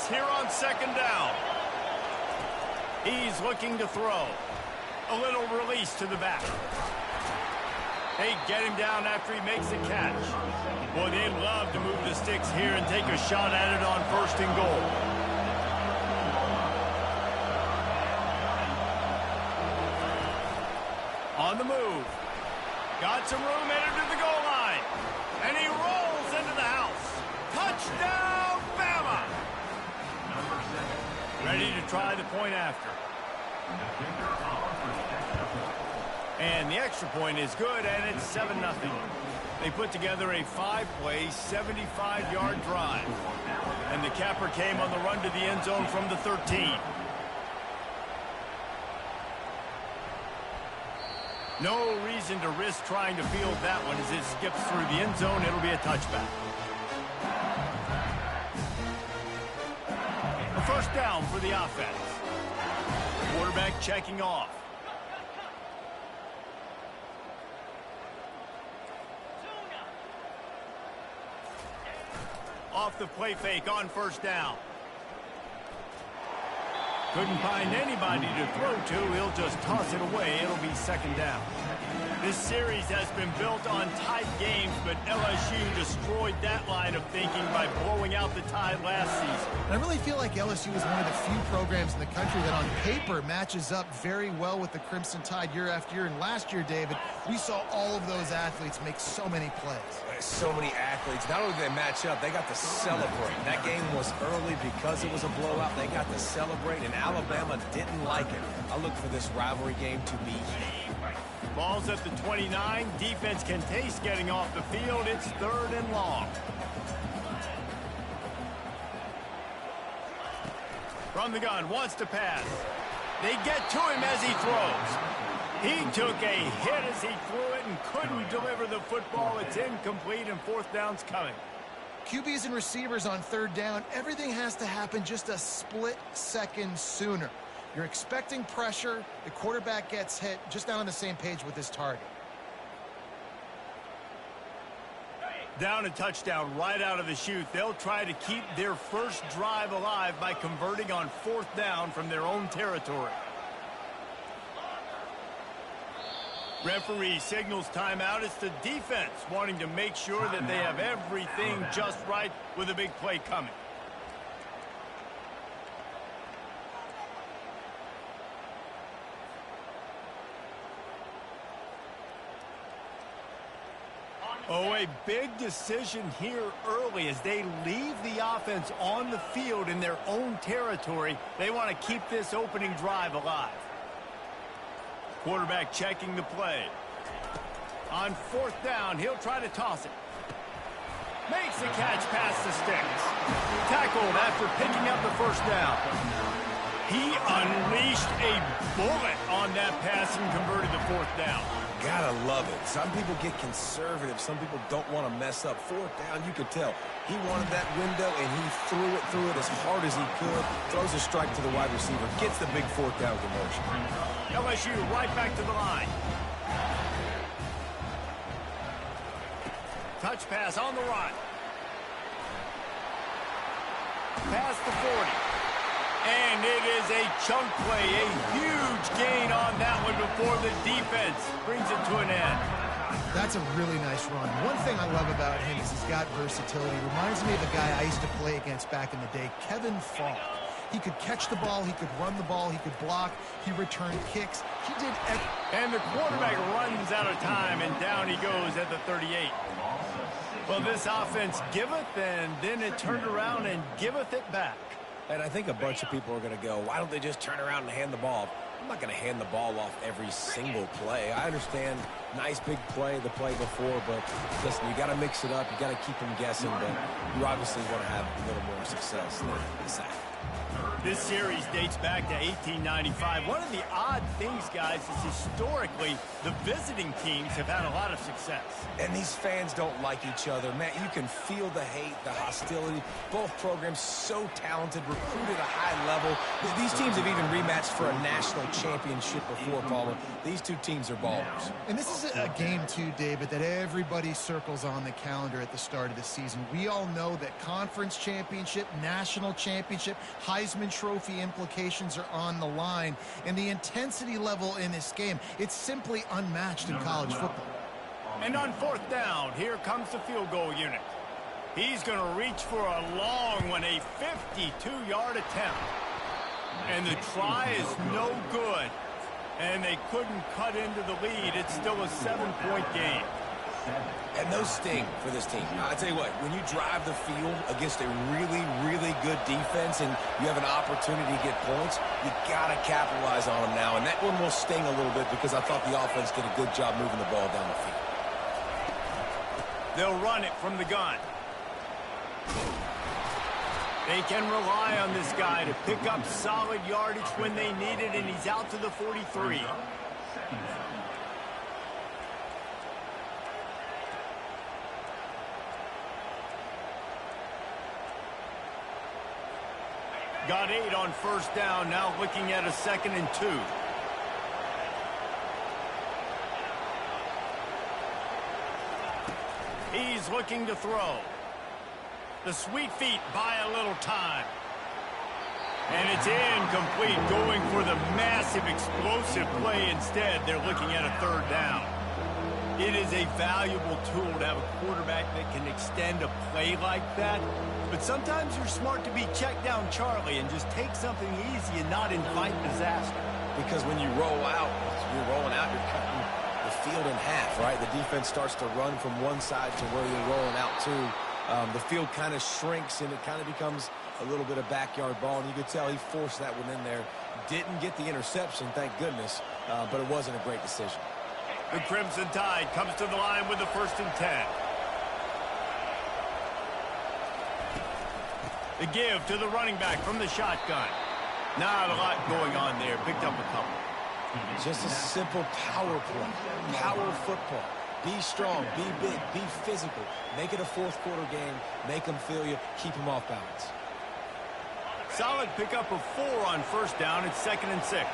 here on second down. He's looking to throw. A little release to the back. They get him down after he makes a catch. Boy, they'd love to move the sticks here and take a shot at it on 1st and goal. On the move. Got some room, headed to the goal line. And he rolls into the house. Touchdown, Bama! Ready to try the point after. And the extra point is good, and it's 7-0. They put together a 5-play, 75-yard drive. And the capper came on the run to the end zone from the 13. No reason to risk trying to field that one as it skips through the end zone. It'll be a touchback. A 1st down for the offense. Quarterback checking off. Off the play fake on 1st down. Couldn't find anybody to throw to. He'll just toss it away. It'll be 2nd down. This series has been built on tight games, but LSU destroyed that line of thinking by blowing out the Tide last season. I really feel like LSU is one of the few programs in the country that on paper matches up very well with the Crimson Tide year after year. And last year, David, we saw all of those athletes make so many plays. So many athletes. Not only did they match up, they got to celebrate. That game was early because it was a blowout. They got to celebrate, and Alabama didn't like it. I look for this rivalry game to be heated. Ball's at the 29. Defense can taste getting off the field. It's 3rd and long. From the gun, wants to pass. They get to him as he throws. He took a hit as he threw it and couldn't deliver the football. It's incomplete, and 4th down's coming. QBs and receivers on 3rd down, everything has to happen just a split second sooner. You're expecting pressure. The quarterback gets hit. Just not on the same page with his target. Down a touchdown right out of the chute. They'll try to keep their first drive alive by converting on 4th down from their own territory. Referee signals timeout. It's the defense wanting to make sure that they have everything just right with a big play coming. Oh, a big decision here early as they leave the offense on the field in their own territory. They want to keep this opening drive alive. Quarterback checking the play. On 4th down, he'll try to toss it. Makes the catch past the sticks. Tackled after picking up the 1st down. He unleashed a bullet on that pass and converted the 4th down. Gotta love it. Some people get conservative. Some people don't want to mess up. 4th down, you could tell. He wanted that window, and he threw it as hard as he could. Throws a strike to the wide receiver. Gets the big 4th down conversion. LSU right back to the line. Touch pass on the run. Past the 40. And it is a chunk play, a huge gain on that one before the defense brings it to an end. That's a really nice run. One thing I love about him is he's got versatility. Reminds me of a guy I used to play against back in the day, Kevin Falk. He could catch the ball, he could run the ball, he could block, he returned kicks. He did everything. And the quarterback runs out of time, and down he goes at the 38. Well, this offense giveth, and then it turned around and giveth it back. And I think a bunch of people are going to go, why don't they just turn around and hand the ball? I'm not going to hand the ball off every single play. I understand nice big play the play before, but listen, you got to mix it up. You got to keep them guessing, but you obviously want to have a little more success than the sack. This series dates back to 1895. One of the odd things, guys, is historically the visiting teams have had a lot of success. And these fans don't like each other. Matt, you can feel the hate, the hostility. Both programs so talented, recruited at a high level. These teams have even rematched for a national championship before, Palmer. These two teams are ballers. And this is a game, too, David, that everybody circles on the calendar at the start of the season. We all know that conference championship, national championship, Heisman Trophy implications are on the line, and the intensity level in this game, it's simply unmatched in college football. And on 4th down, here comes the field goal unit. He's going to reach for a long one, a 52-yard attempt. And the try is no good. And they couldn't cut into the lead. It's still a 7-point game. And those sting for this team. I tell you what, when you drive the field against a really, really good defense and you have an opportunity to get points, you got to capitalize on them now. And that one will sting a little bit because I thought the offense did a good job moving the ball down the field. They'll run it from the gun. They can rely on this guy to pick up solid yardage when they need it, and he's out to the 43. Got 8 on 1st down, now looking at a 2nd and 2. He's looking to throw. The sweet feet buy a little time. And it's incomplete, going for the massive explosive play instead. They're looking at a 3rd down. It is a valuable tool to have a quarterback that can extend a play like that. But sometimes you're smart to be check down Charlie and just take something easy and not invite disaster. Because when you roll out, you're rolling out, you're cutting the field in half, right? The defense starts to run from one side to where you're rolling out to. The field kind of shrinks and it kind of becomes a little bit of backyard ball. And you could tell he forced that one in there. Didn't get the interception, thank goodness, but it wasn't a great decision. The Crimson Tide comes to the line with the 1st and 10. The give to the running back from the shotgun. Not a lot going on there. Picked up a couple. Just a simple power play. Power football. Be strong, be big, be physical. Make it a 4th quarter game. Make them feel you. Keep them off balance. Solid pickup of 4 on 1st down. It's 2nd and 6.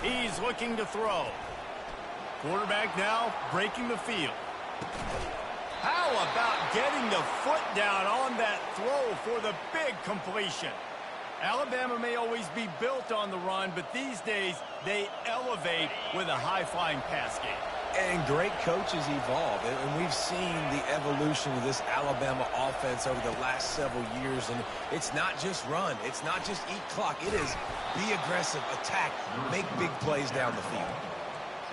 He's looking to throw. Quarterback now breaking the field. How about getting the foot down on that throw for the big completion? Alabama may always be built on the run, but these days they elevate with a high-flying pass game. And great coaches evolve, and we've seen the evolution of this Alabama offense over the last several years, and it's not just run, it's not just eat clock, it is be aggressive, attack, make big plays down the field.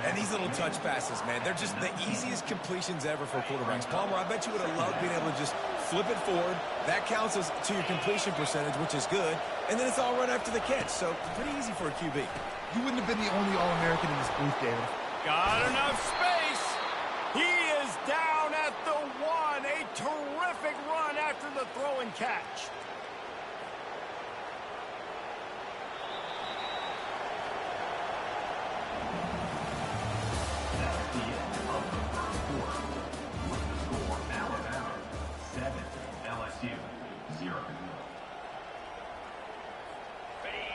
And these little touch passes, man, they're just the easiest completions ever for quarterbacks. Palmer, I bet you would have loved being able to just flip it forward. That counts as to your completion percentage, which is good, and then it's all run after the catch, so pretty easy for a QB. You wouldn't have been the only All-American in this booth, David. Got enough space. He is down at the 1. A terrific run after the throw and catch. That's the end of the 1st quarter. With the score, Alabama 7, LSU 0.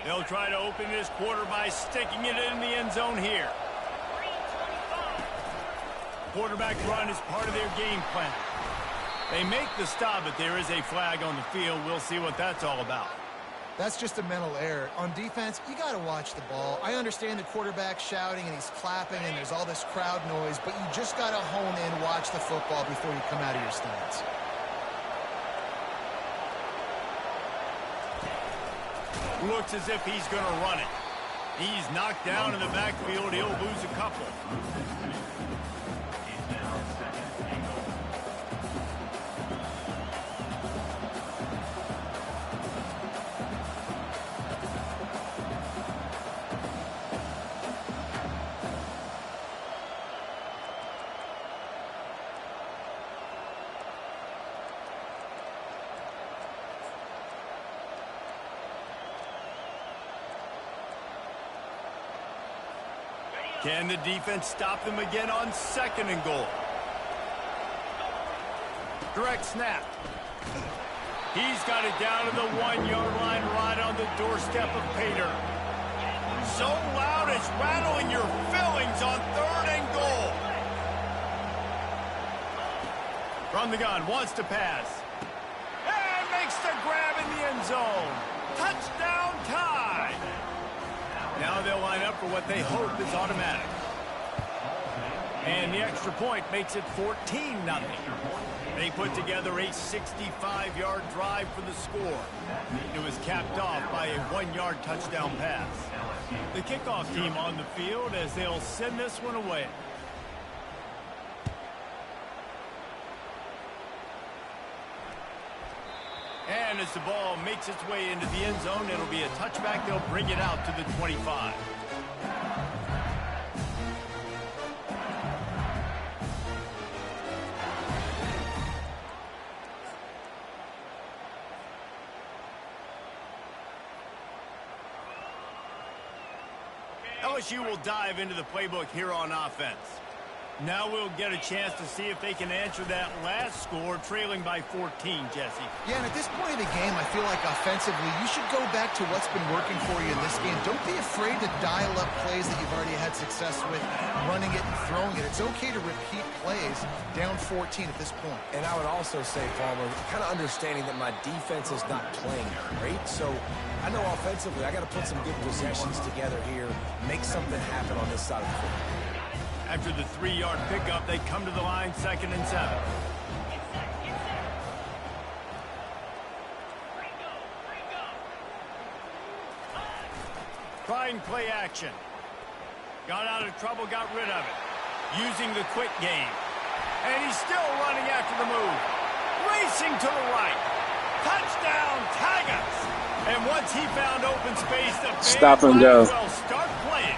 They'll try to open this quarter by sticking it in the end zone here. Quarterback run is part of their game plan. They make the stop, but there is a flag on the field. We'll see what that's all about. That's just a mental error. On defense, you got to watch the ball. I understand the quarterback shouting and he's clapping and there's all this crowd noise, but you just got to hone in, watch the football before you come out of your stance. Looks as if he's going to run it. He's knocked down in the backfield. He'll lose a couple. Can the defense stop them again on 2nd and goal? Direct snap. He's got it down to the 1-yard line right on the doorstep of Pater. So loud it's rattling your fillings on 3rd and goal. From the gun, wants to pass. And makes the grab in the end zone. Touchdown tie. Now they'll line up for what they hope is automatic. And the extra point makes it 14-0. They put together a 65-yard drive for the score. It was capped off by a 1-yard touchdown pass. The kickoff team on the field as they'll send this one away. And as the ball makes its way into the end zone, it'll be a touchback. They'll bring it out to the 25. LSU will dive into the playbook here on offense. Now we'll get a chance to see if they can answer that last score, trailing by 14, Jesse. Yeah, and at this point of the game, I feel like offensively, you should go back to what's been working for you in this game. Don't be afraid to dial up plays that you've already had success with, running it and throwing it. It's okay to repeat plays down 14 at this point. And I would also say, Palmer, kind of understanding that my defense is not playing great, so I know offensively I got to put some good possessions together here, make something happen on this side of the football. After the 3-yard pickup, they come to the line, 2nd and 7. Trying play action. Got out of trouble, got rid of it. Using the quick game. And he's still running after the move. Racing to the right. Touchdown, Tigers! And once he found open space, the fans Stop and go. will start playing.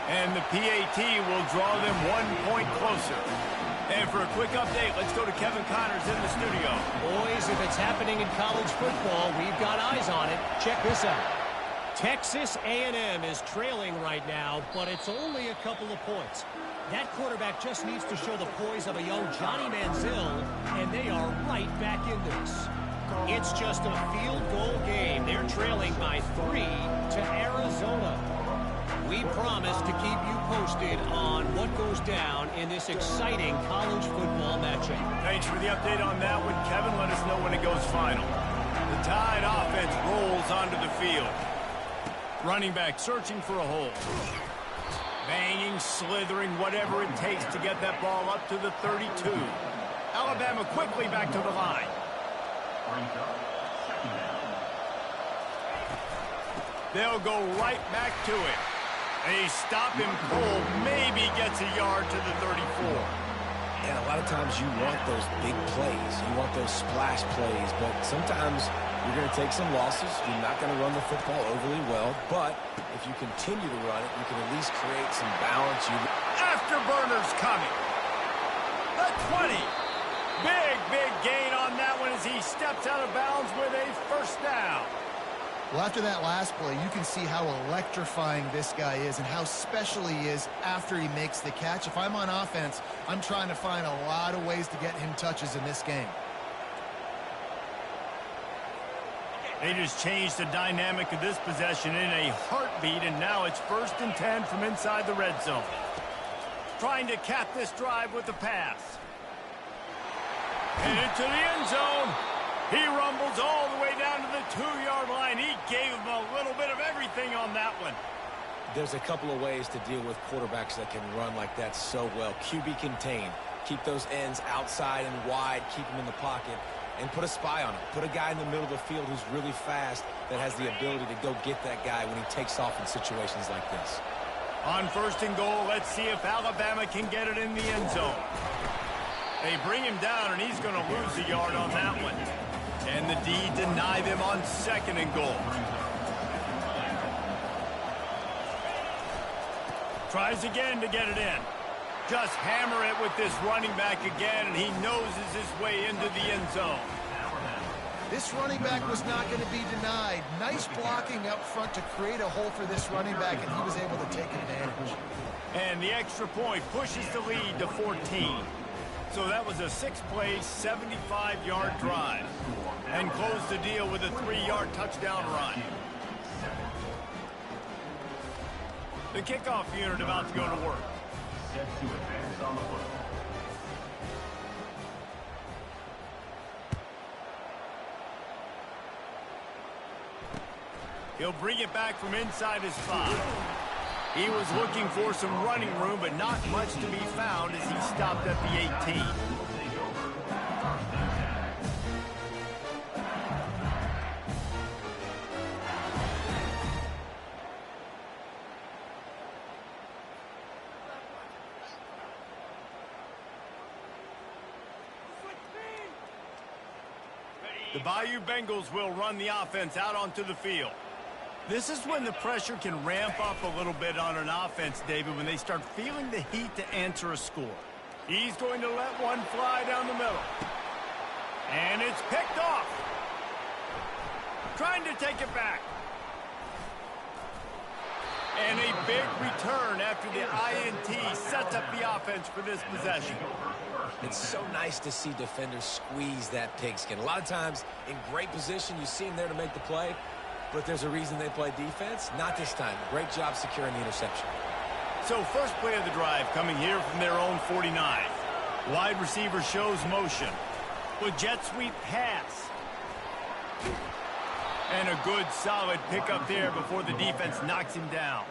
And the PAT will draw them 1 point closer. And for a quick update, let's go to Kevin Connors in the studio. Boys, if it's happening in college football, we've got eyes on it. Check this out. Texas A&M is trailing right now, but it's only a couple of points. That quarterback just needs to show the poise of a young Johnny Manziel, and they are right back in this. It's just a field goal game. They're trailing by 3 to Arizona. We promise to keep you posted on what goes down in this exciting college football matchup. Thanks for the update on that one, Kevin. Let us know when it goes final. The Tide offense rolls onto the field. Running back searching for a hole. Banging, slithering, whatever it takes to get that ball up to the 32. Alabama quickly back to the line. They'll go right back to it. A stop him pull maybe gets a yard to the 34. And a lot of times you want those big plays. You want those splash plays. But sometimes you're going to take some losses. You're not going to run the football overly well. But if you continue to run it, you can at least create some balance. Afterburners coming. The 20. Big gain on that one as he steps out of bounds with a first down. Well, after that last play, you can see how electrifying this guy is and how special he is after he makes the catch. If I'm on offense, I'm trying to find a lot of ways to get him touches in this game. They just changed the dynamic of this possession in a heartbeat, and now it's 1st and 10 from inside the red zone. Trying to cap this drive with the pass. And into the end zone. He rumbles all the way down to the 2-yard line. He gave him a little bit of everything on that one. There's a couple of ways to deal with quarterbacks that can run like that so well. QB contain. Keep those ends outside and wide. Keep them in the pocket. And put a spy on him. Put a guy in the middle of the field who's really fast that has the ability to go get that guy when he takes off in situations like this. On 1st and goal, let's see if Alabama can get it in the end zone. They bring him down, and he's going to lose a yard on that one. And the D deny them on 2nd and goal. Tries again to get it in. Just hammer it with this running back again, and he noses his way into the end zone. This running back was not going to be denied. Nice blocking up front to create a hole for this running back, and he was able to take advantage. And the extra point pushes the lead to 14. So that was a 6-play, 75-yard drive. And closed the deal with a 3-yard touchdown run. The kickoff unit about to go to work. Set to advance on the football. He'll bring it back from inside his 5. He was looking for some running room, but not much to be found as he stopped at the 18. The Bayou Bengals will run the offense out onto the field. This is when the pressure can ramp up a little bit on an offense, David, when they start feeling the heat to answer a score. He's going to let one fly down the middle. And it's picked off. Trying to take it back. And a big return after the INT sets up the offense for this possession. It's so nice to see defenders squeeze that pigskin. A lot of times in great position, you see them there to make the play, but there's a reason they play defense. Not this time. Great job securing the interception. So first play of the drive coming here from their own 49. Wide receiver shows motion. With jet sweep pass. And a good solid pickup there before the defense knocks him down.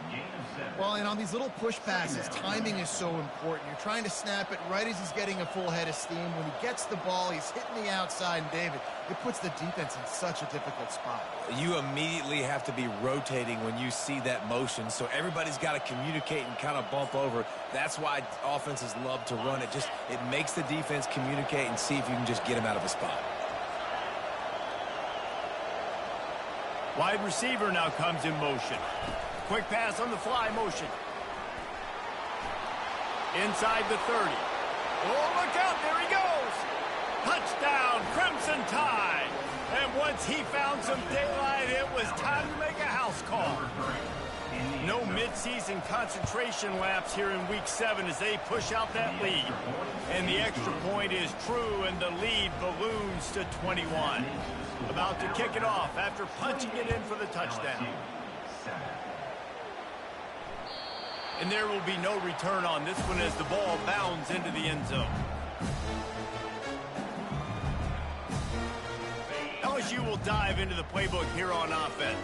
Well, and on these little push passes, timing is so important. You're trying to snap it right as he's getting a full head of steam. When he gets the ball, he's hitting the outside, and David, it puts the defense in such a difficult spot. You immediately have to be rotating when you see that motion, so everybody's got to communicate and kind of bump over. That's why offenses love to run it. It makes the defense communicate and see if you can just get him out of a spot. Wide receiver now comes in motion. Quick pass on the fly motion. Inside the 30. Oh, look out, there he goes. Touchdown, Crimson Tide. And once he found some daylight, it was time to make a house call. No midseason concentration laps here in Week 7 as they push out that lead. And the extra point is true, and the lead balloons to 21. About to kick it off after punching it in for the touchdown. And there will be no return on this one as the ball bounds into the end zone. LSU will dive into the playbook here on offense.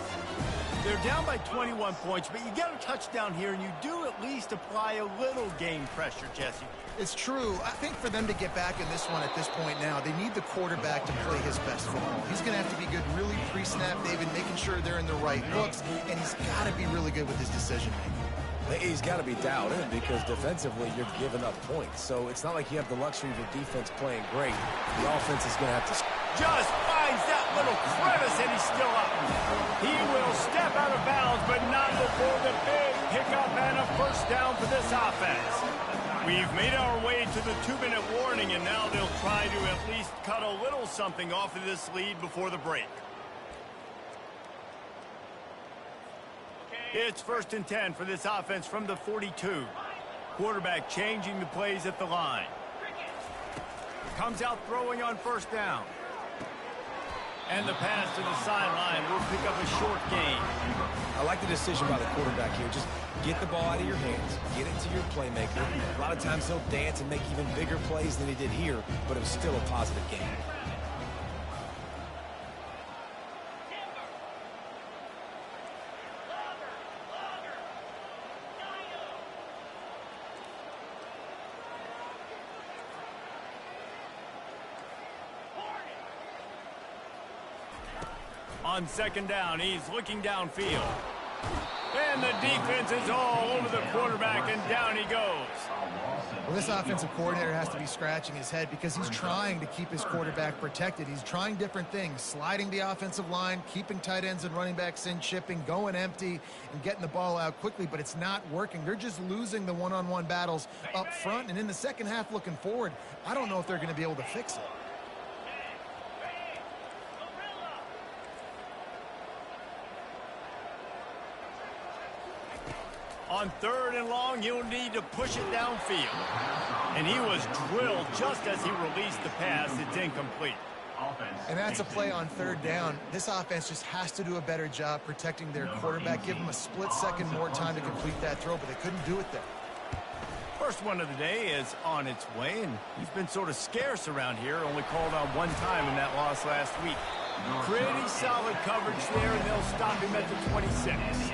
They're down by 21 points, but you get a touchdown here, and you do at least apply a little game pressure, Jesse. It's true. I think for them to get back in this one at this point now, they need the quarterback to play his best football. He's going to have to be good really pre-snap, David, making sure they're in the right looks, and he's got to be really good with his decision-making. He's got to be dialed in because defensively you're giving up points. So it's not like you have the luxury of your defense playing great. The offense is going to have to... Just finds that little crevice, and he's still up. He will step out of bounds, but not before the big pickup and a first down for this offense. We've made our way to the 2-minute warning, and now they'll try to at least cut a little something off of this lead before the break. It's 1st and 10 for this offense from the 42. Quarterback changing the plays at the line. Comes out throwing on first down. And the pass to the sideline will pick up a short gain. I like the decision by the quarterback here. Just get the ball out of your hands. Get it to your playmaker. A lot of times he'll dance and make even bigger plays than he did here, but it was still a positive game. On second down, he's looking downfield. And the defense is all over the quarterback, and down he goes. Well, this offensive coordinator has to be scratching his head because he's trying to keep his quarterback protected. He's trying different things, sliding the offensive line, keeping tight ends and running backs in, chipping, going empty, and getting the ball out quickly, but it's not working. They're just losing the one-on-one battles up front, and in the second half looking forward, I don't know if they're going to be able to fix it. On 3rd and long, he'll need to push it downfield. And he was drilled just as he released the pass. It's incomplete. And that's a play on 3rd down. This offense just has to do a better job protecting their quarterback. Give him a split second more time to complete that throw, but they couldn't do it there. First one of the day is on its way, and he's been sort of scarce around here. Only called on one time in that loss last week. Pretty solid coverage there, and they'll stop him at the 26.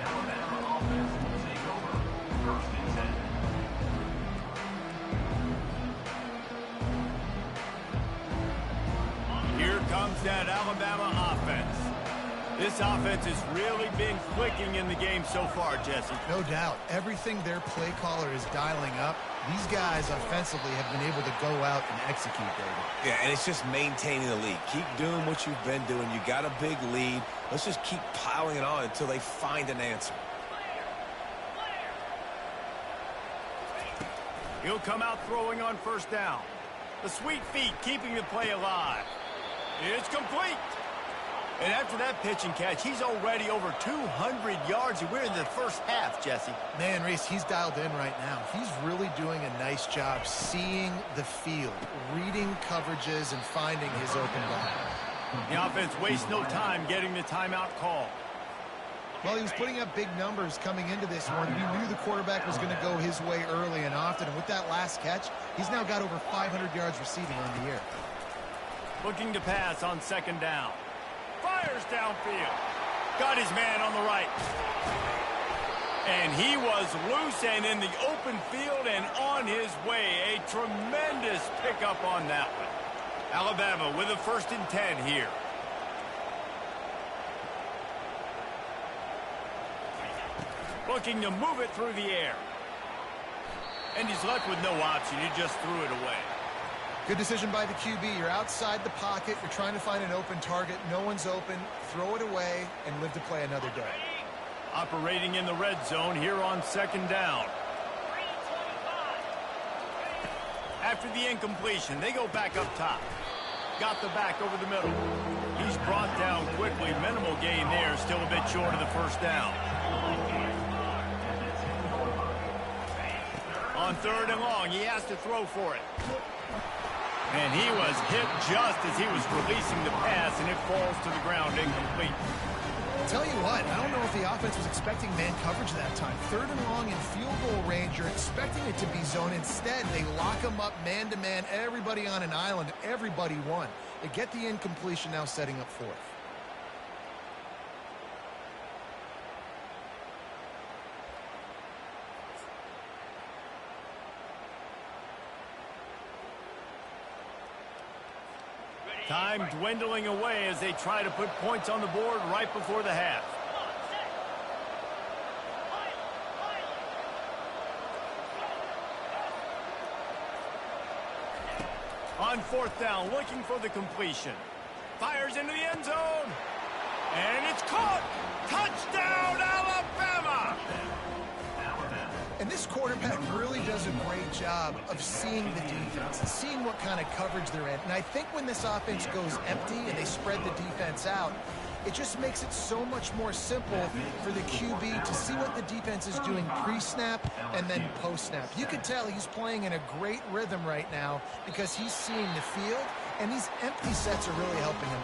Here comes that Alabama offense. This offense has really been clicking in the game so far, Jesse. No doubt. Everything their play caller is dialing up, these guys offensively have been able to go out and execute, David. Yeah, and it's just maintaining the lead. Keep doing what you've been doing. You got a big lead. Let's just keep piling it on until they find an answer. He'll come out throwing on 1st down. The sweet feet keeping the play alive. It's complete. And after that pitch and catch, he's already over 200 yards, and we're in the first half, Jesse. Man, Reese, he's dialed in right now. He's really doing a nice job seeing the field, reading coverages, and finding his open guy. The offense wastes no time getting the timeout call. Well, he was putting up big numbers coming into this one. We knew the quarterback was going to go his way early and often, and with that last catch, he's now got over 500 yards receiving on the year. Looking to pass on 2nd down. Fires downfield. Got his man on the right. And he was loose and in the open field and on his way. A tremendous pickup on that one. Alabama with a 1st and 10 here. Looking to move it through the air. And he's left with no option. He just threw it away. Good decision by the QB. You're outside the pocket. You're trying to find an open target. No one's open. Throw it away and live to play another day. Operating in the red zone here on 2nd down. After the incompletion, they go back up top. Got the back over the middle. He's brought down quickly. Minimal gain there. Still a bit short of the 1st down. On 3rd and long, he has to throw for it. And he was hit just as he was releasing the pass, and it falls to the ground incomplete. I'll tell you what, I don't know if the offense was expecting man coverage that time. 3rd and long in field goal range, you're expecting it to be zone. Instead, they lock him up man-to-man, everybody on an island, everybody won. They get the incompletion, now setting up 4th. Time dwindling away as they try to put points on the board right before the half. On 4th down, looking for the completion. Fires into the end zone. And it's caught. Touchdown, Alabama! And this quarterback really does a great job of seeing the defense and seeing what kind of coverage they're in. And I think when this offense goes empty and they spread the defense out, it just makes it so much more simple for the QB to see what the defense is doing pre-snap and then post-snap. You can tell he's playing in a great rhythm right now because he's seeing the field, and these empty sets are really helping him.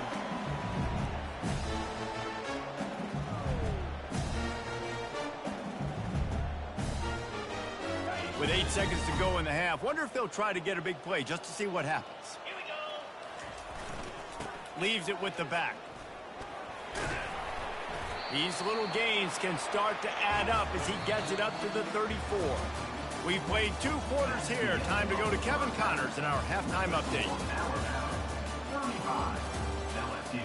With 8 seconds to go in the half, wonder if they'll try to get a big play just to see what happens. Here we go. Leaves it with the back. These little gains can start to add up as he gets it up to the 34. We've played 2 quarters here. Time to go to Kevin Connors in our halftime update. 35, LSU.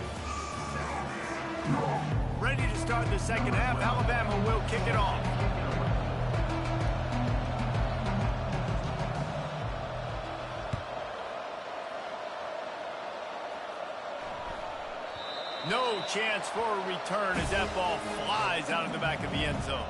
Ready to start the 2nd half. Alabama will kick it off. No chance for a return as that ball flies out of the back of the end zone.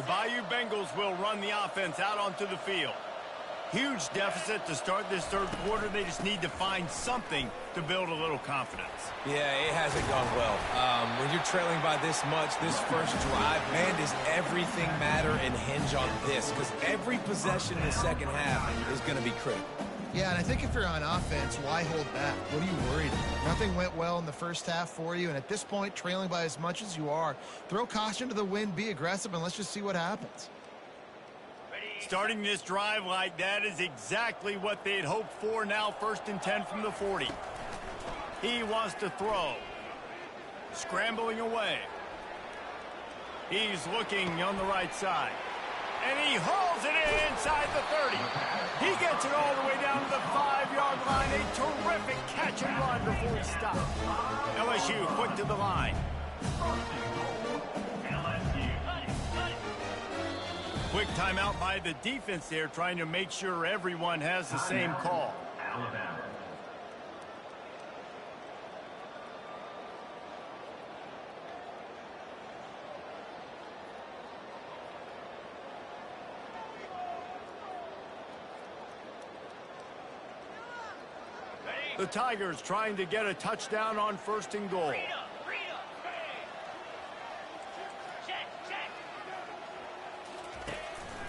The Bayou Bengals will run the offense out onto the field. Huge deficit to start this third quarter. They just need to find something to build a little confidence. Yeah, it hasn't gone well. When you're trailing by this much, this first drive, man, does everything matter and hinge on this? Because every possession in the second half is going to be critical. Yeah, and I think if you're on offense, why hold back? What are you worried about? Nothing went well in the first half for you, and at this point, trailing by as much as you are, throw caution to the wind, be aggressive, and let's just see what happens. Starting this drive like that is exactly what they'd hoped for. Now 1st and 10 from the 40. He wants to throw. Scrambling away. He's looking on the right side. And he hauls it in inside the 30. He gets it all the way down to the 5-yard line. A terrific catch and run before he stops. LSU quick to the line. Quick timeout by the defense there, trying to make sure everyone has the same call. Alabama. The Tigers trying to get a touchdown on 1st and goal.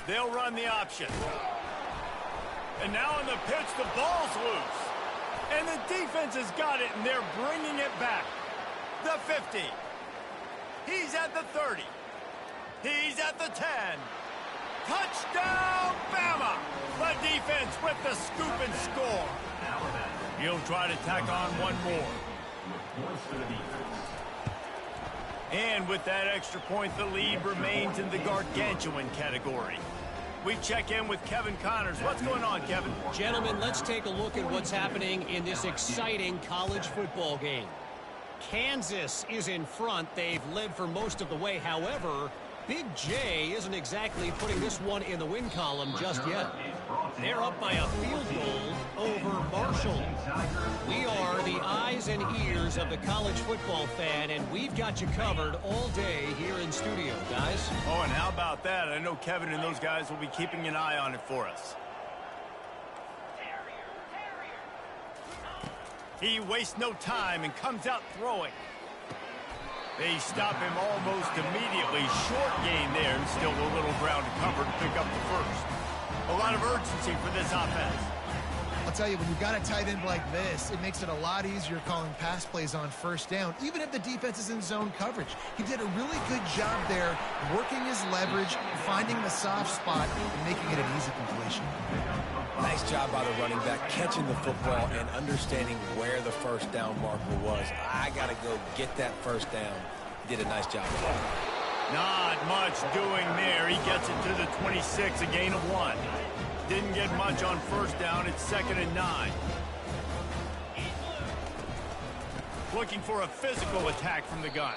They'll run the option. And now on the pitch, the ball's loose. And the defense has got it, and they're bringing it back. The 50. He's at the 30. He's at the 10. Touchdown, Bama! The defense with the scoop and score. He'll try to tack on one more. And with that extra point, the lead remains in the gargantuan category. We check in with Kevin Connors. What's going on, Kevin? Gentlemen, let's take a look at what's happening in this exciting college football game. Kansas is in front. They've led for most of the way. However, Big J isn't exactly putting this one in the win column just yet. They're up by a field goal over Marshall. We are the eyes and ears of the college football fan, and we've got you covered all day here in studio, guys. Oh, and how about that? I know Kevin and those guys will be keeping an eye on it for us. He wastes no time and comes out throwing. They stop him almost immediately. Short gain there, and still a little ground to cover to pick up the first. A lot of urgency for this offense. I'll tell you, when you've got a tight end like this, it makes it a lot easier calling pass plays on 1st down, even if the defense is in zone coverage. He did a really good job there, working his leverage, finding the soft spot, and making it an easy completion. Nice job by the running back, catching the football and understanding where the 1st down marker was. I got to go get that 1st down. He did a nice job of that. Not much doing there. He gets it to the 26, a gain of 1. Didn't get much on 1st down. It's 2nd and 9. Looking for a physical attack from the gun.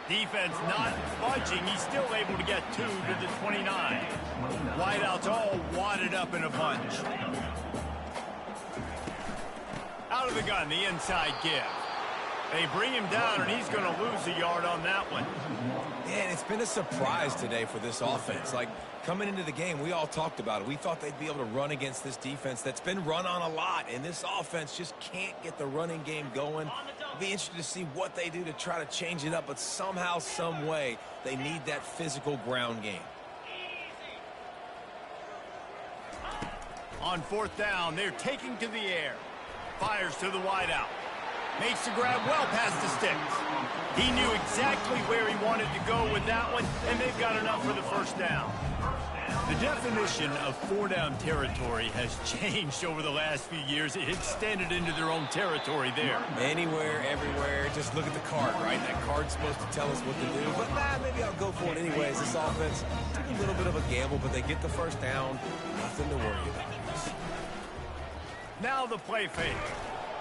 Defense not budging. He's still able to get 2 to the 29. Wideouts all wadded up in a bunch. Out of the gun, the inside give. They bring him down, and he's going to lose a yard on that one. Yeah, and it's been a surprise today for this offense. Like, coming into the game, we all talked about it. We thought they'd be able to run against this defense that's been run on a lot, and this offense just can't get the running game going. It'll be interesting to see what they do to try to change it up, but somehow, some way, they need that physical ground game. On 4th down, they're taking to the air. Fires to the wideout. Makes the grab well past the sticks. He knew exactly where he wanted to go with that one, and they've got enough for the 1st down. The definition of 4-down territory has changed over the last few years. It extended into their own territory there. Anywhere, everywhere, just look at the card, right? That card's supposed to tell us what to do, but maybe I'll go for it anyways. This offense took a little bit of a gamble, but they get the 1st down. Nothing to worry about. Now the play fake.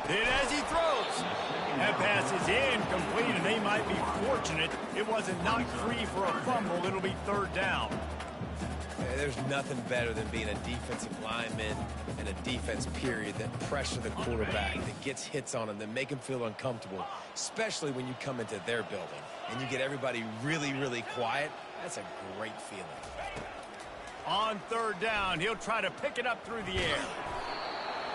Then as he throws, that pass is incomplete, and they might be fortunate it wasn't knocked free for a fumble. It'll be 3rd down. There's nothing better than being a defensive lineman and a defense period that pressure the quarterback, that gets hits on him, that make him feel uncomfortable, especially when you come into their building and you get everybody really, really quiet. That's a great feeling. On third down, he'll try to pick it up through the air.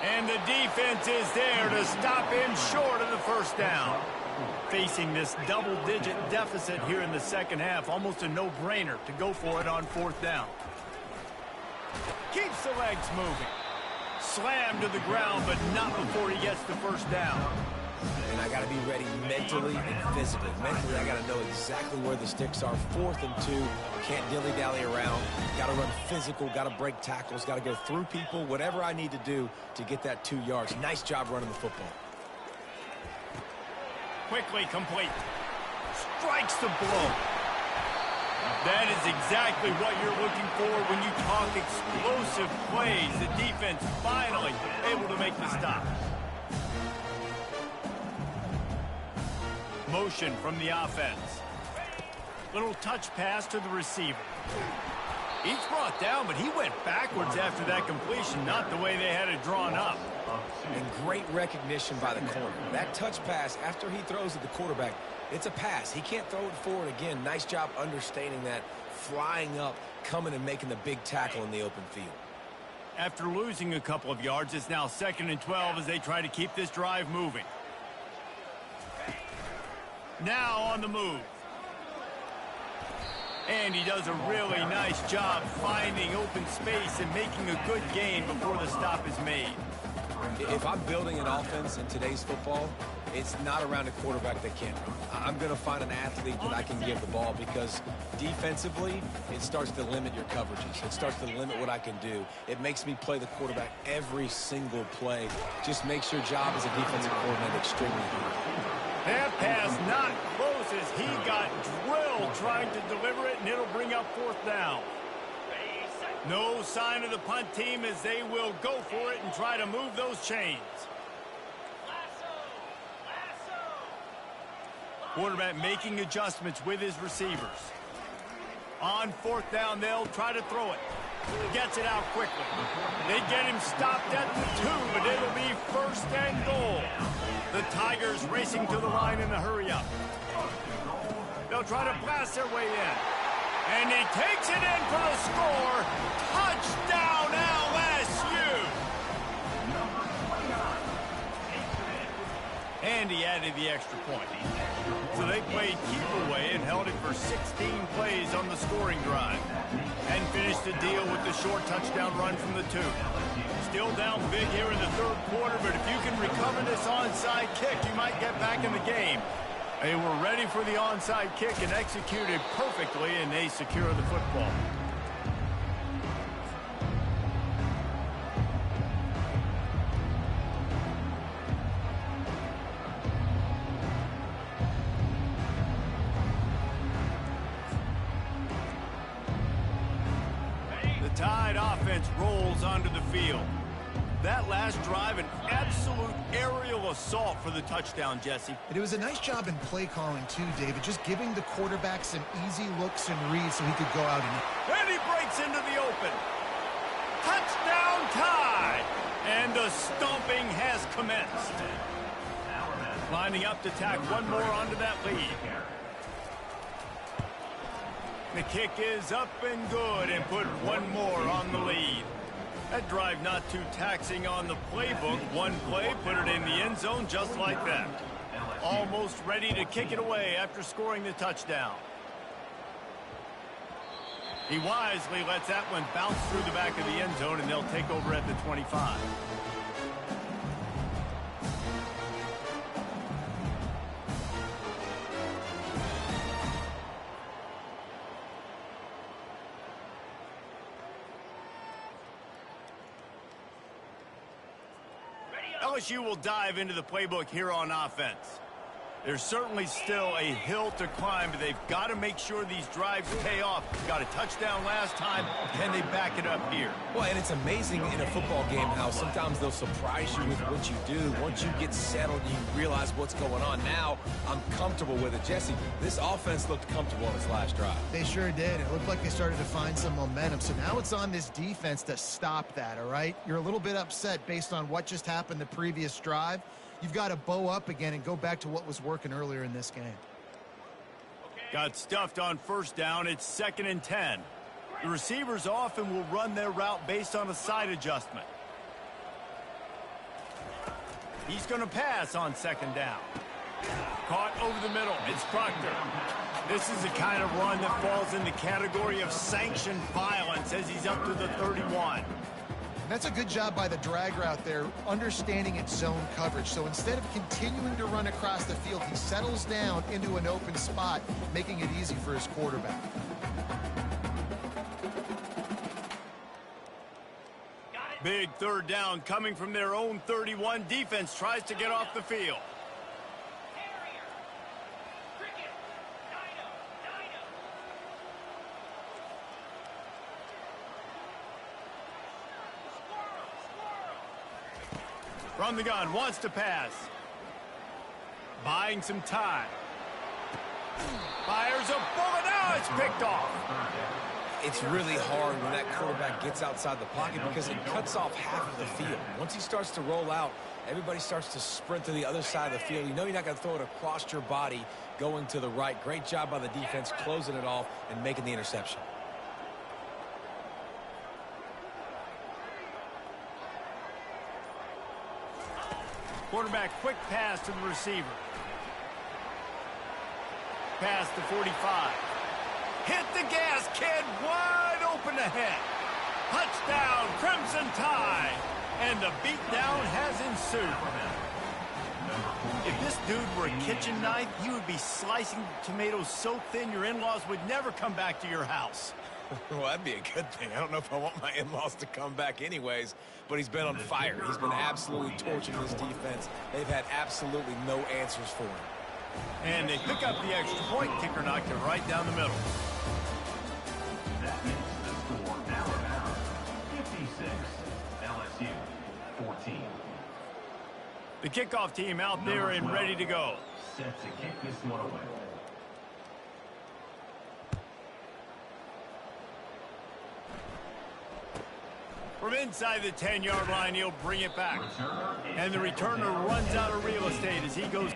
And the defense is there to stop him short of the first down. Facing this double-digit deficit here in the second half, almost a no-brainer to go for it on fourth down. Keeps the legs moving. Slammed to the ground, but not before he gets the first down. And I got to be ready mentally and physically. Mentally, I got to know exactly where the sticks are. 4th and 2. Can't dilly-dally around. Got to run physical. Got to break tackles. Got to go through people. Whatever I need to do to get that 2 yards. Nice job running the football. Quickly complete. Strikes the blow. That is exactly what you're looking for when you talk explosive plays. The defense finally able to make the stop. Motion from the offense. Little touch pass to the receiver. He's brought down, but he went backwards after that completion, not the way they had it drawn up. And great recognition by the corner. That touch pass, after he throws at the quarterback, it's a pass. He can't throw it forward again. Nice job understanding that, flying up, coming and making the big tackle in the open field. After losing a couple of yards, it's now 2nd and 12 as they try to keep this drive moving. Now on the move. And he does a really nice job finding open space and making a good gain before the stop is made. If I'm building an offense in today's football, it's not around a quarterback that can't run. I'm going to find an athlete that I can give the ball because defensively, it starts to limit your coverages. It starts to limit what I can do. It makes me play the quarterback every single play. Just makes your job as a defensive coordinator extremely hard. That pass not close as he got drilled trying to deliver it, and it'll bring up 4th down. No sign of the punt team as they will go for it and try to move those chains. Quarterback making adjustments with his receivers. On 4th down, they'll try to throw it. Gets it out quickly. They get him stopped at the 2, but it'll be 1st and goal. The Tigers racing to the line in a hurry-up. They'll try to blast their way in. And he takes it in for the score. Touchdown, LSU! And he added the extra point. So they played keep away and held it for 16 plays on the scoring drive. And finished the deal with the short touchdown run from the 2. Still down big here in the 3rd quarter, but if you can recover this onside kick, you might get back in the game. They were ready for the onside kick and executed perfectly, and they secure the football. The Tide offense rolls onto the field. That last drive, an absolute aerial assault for the touchdown, Jesse. It was a nice job in play calling, too, David, just giving the quarterback some easy looks and reads so he could go out and he breaks into the open. Touchdown Tide! And the stomping has commenced. Lining up to tack one more onto that lead. The kick is up and good and put one more on the lead. That drive not too taxing on the playbook. One play, put it in the end zone just like that. Almost ready to kick it away after scoring the touchdown. He wisely lets that one bounce through the back of the end zone, and they'll take over at the 25. LSU will dive into the playbook here on offense. There's certainly still a hill to climb, but they've got to make sure these drives pay off. Got a touchdown last time. Can they back it up here? Well, and it's amazing in a football game how sometimes they'll surprise you with what you do. Once you get settled, you realize what's going on. Now, I'm comfortable with it. Jesse, this offense looked comfortable on its last drive. They sure did. It looked like they started to find some momentum. So now it's on this defense to stop that, all right? You're a little bit upset based on what just happened the previous drive. You've got to bow up again and go back to what was working earlier in this game. Got stuffed on first down. It's 2nd and 10. The receivers often will run their route based on a side adjustment. He's going to pass on 2nd down. Caught over the middle. It's Proctor. This is the kind of run that falls in the category of sanctioned violence as he's up to the 31. And that's a good job by the drag route there, understanding its zone coverage. So instead of continuing to run across the field, he settles down into an open spot, making it easy for his quarterback. Big 3rd down coming from their own 31. Defense tries to get off the field. From the gun, wants to pass. Buying some time. Fires a bullet. Now it's picked off. It's really hard when that quarterback gets outside the pocket because it cuts off half of the field. Once he starts to roll out, everybody starts to sprint to the other side of the field. You know you're not going to throw it across your body going to the right. Great job by the defense closing it off and making the interception. Quarterback quick pass to the receiver. Pass to 45. Hit the gas, kid. Wide open ahead. Touchdown, Crimson Tide. And the beatdown has ensued. If this dude were a kitchen knife, he would be slicing tomatoes so thin your in-laws would never come back to your house. Well, that'd be a good thing. I don't know if I want my in-laws to come back anyways, but he's been on fire. He's been absolutely torching this defense. They've had absolutely no answers for him. And they pick up the extra point. Kicker knocked it right down the middle. That makes the score Alabama 56, LSU 14. The kickoff team out there and ready to go. Set to kick this one away. From inside the 10-yard line, he'll bring it back. And the returner runs out of real estate as he goes.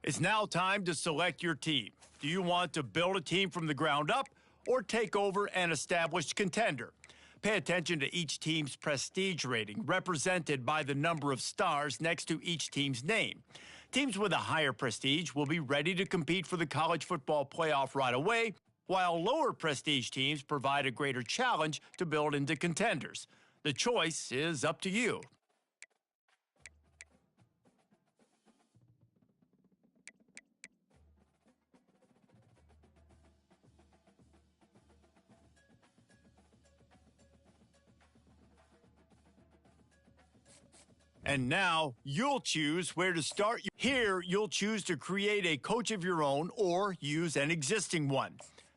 It's now time to select your team. Do you want to build a team from the ground up or take over an established contender? Pay attention to each team's prestige rating, represented by the number of stars next to each team's name. Teams with a higher prestige will be ready to compete for the college football playoff right away, while lower prestige teams provide a greater challenge to build into contenders. The choice is up to you. And now you'll choose where to start. Here, you'll choose to create a coach of your own or use an existing one.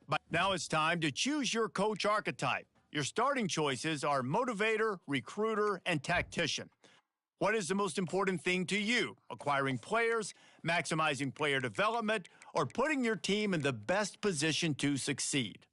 But now it's time to choose your coach archetype. Your starting choices are motivator, recruiter, and tactician. What is the most important thing to you? Acquiring players, maximizing player development, or putting your team in the best position to succeed?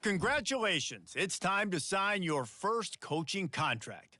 Congratulations. It's time to sign your first coaching contract.